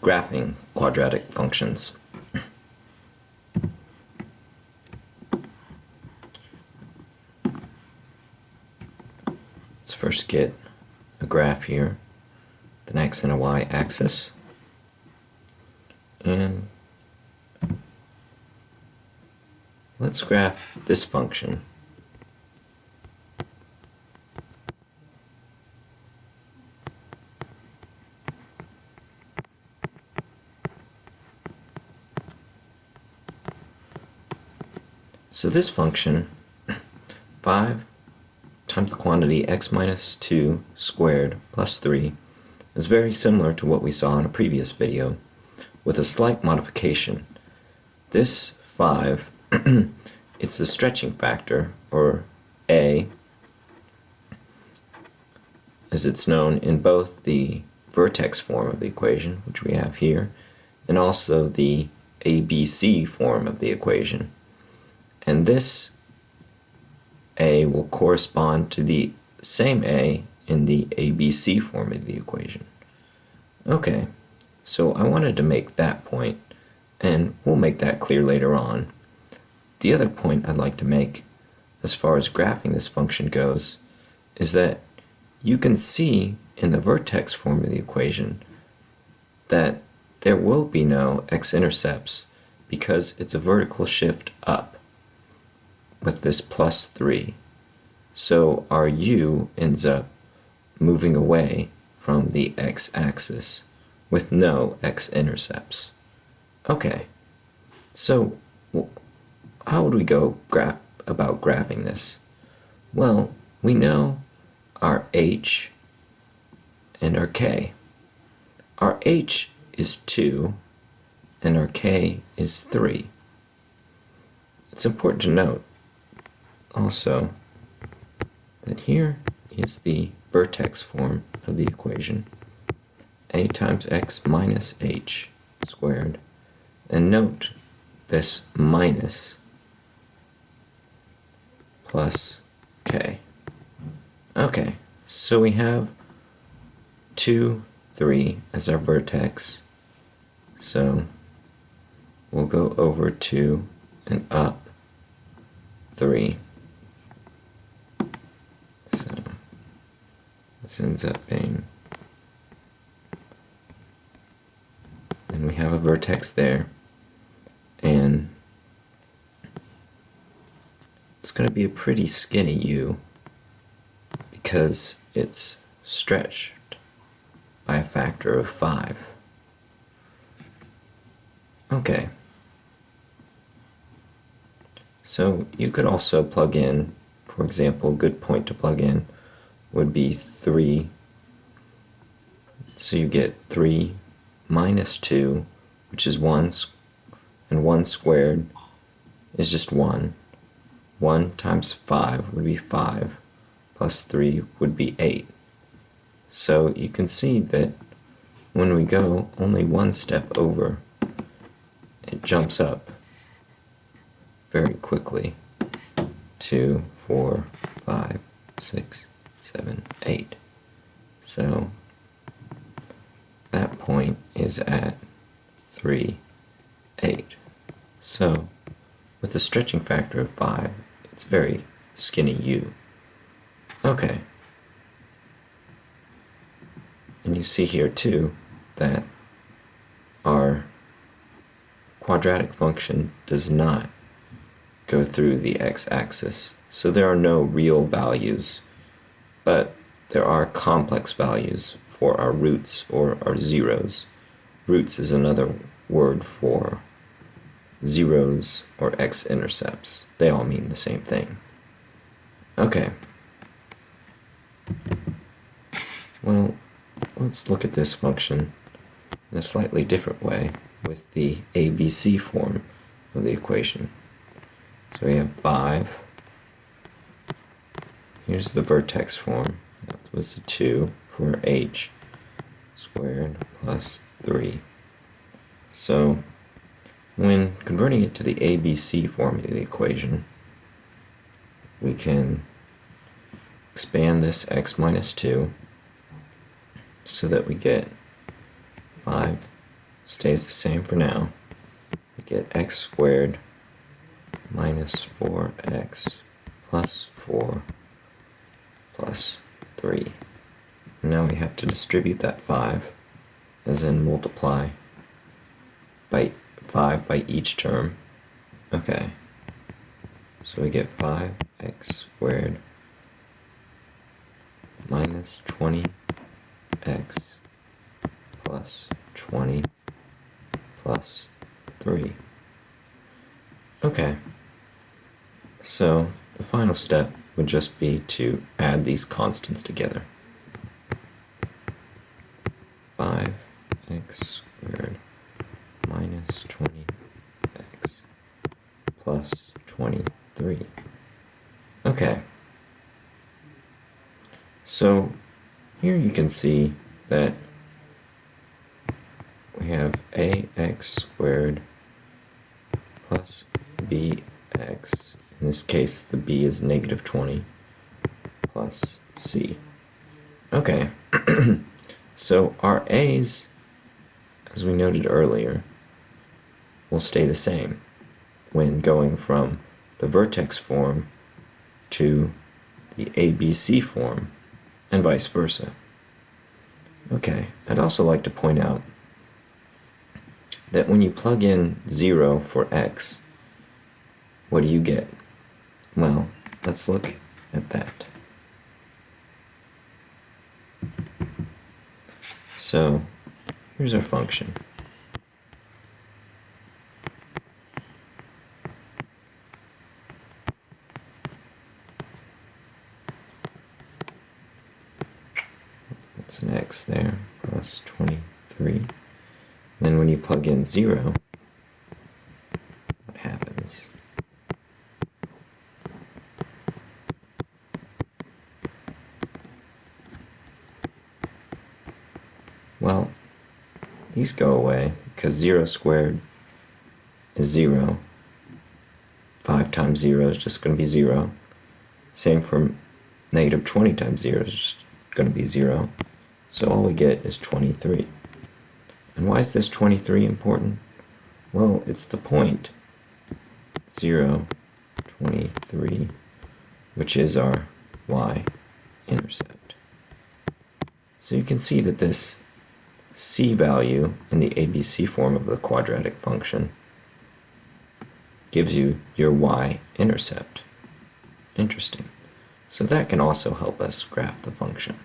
graphing quadratic functions. Let's first get a graph here, an x and a y axis, and let's graph this function. So this function, 5 times the quantity x minus 2 squared plus 3, is very similar to what we saw in a previous video, with a slight modification. This 5, it's the stretching factor, or a, as it's known in both the vertex form of the equation, which we have here, and also the ABC form of the equation. And this a will correspond to the same a in the ABC form of the equation. Okay, so I wanted to make that point, and we'll make that clear later on. The other point I'd like to make, as far as graphing this function goes, is that you can see in the vertex form of the equation that there will be no x-intercepts because it's a vertical shift up with this plus 3. So our u ends up moving away from the x-axis with no x-intercepts. Okay, so how would we go about graphing this? Well, we know our h and our k. Our h is 2 and our k is 3. It's important to note also that here is the vertex form of the equation, a times x minus h squared, and note this minus plus k. Okay, so we have 2, 3 as our vertex, so we'll go over 2 and up 3. So this ends up being, and we have a vertex there, and it's going to be a pretty skinny u because it's stretched by a factor of 5. Okay. So you could also plug in, for example, a good point to plug in would be 3. So you get 3 minus 2, which is 1, and 1 squared is just 1. 1 times 5 would be 5, plus 3 would be 8. So you can see that when we go only one step over, it jumps up very quickly. 2, 4, 5, 6, 7, 8. So that point is at 3, 8. So with a stretching factor of 5, it's very skinny u. Okay. And you see here too that our quadratic function does not go through the x-axis. So there are no real values, but there are complex values for our roots or our zeros. Roots is another word for zeros or x-intercepts. They all mean the same thing. Okay. Well, let's look at this function in a slightly different way with the ABC form of the equation. So we have 5. Here's the vertex form. That was the 2 for h squared plus 3. So when converting it to the ABC form of the equation, we can expand this x minus 2 so that we get 5 stays the same for now. We get x squared minus 4x plus 4 plus 3. And now we have to distribute that 5, as in multiply by 5 by each term. Okay, so we get 5x squared minus 20x plus 20 plus 3. Okay, so the final step would just be to add these constants together. 5x squared minus 20x plus 23. Okay, so here you can see that we have ax squared plus bx, in this case the b is negative 20, plus c. Okay, so our a's, as we noted earlier, will stay the same when going from the vertex form to the ABC form, and vice versa. Okay, I'd also like to point out that when you plug in 0 for x, what do you get? Well, let's look at that. So, here's our function. That's an x there, plus 23. Then when you plug in 0, what happens? Well, these go away because 0 squared is 0. 5 times 0 is just going to be 0. Same for negative 20 times 0 is just going to be 0. So all we get is 23. And why is this 23 important? Well, it's the point 0, 23, which is our y-intercept. So you can see that this c value in the ABC form of the quadratic function gives you your y-intercept. Interesting. So that can also help us graph the function.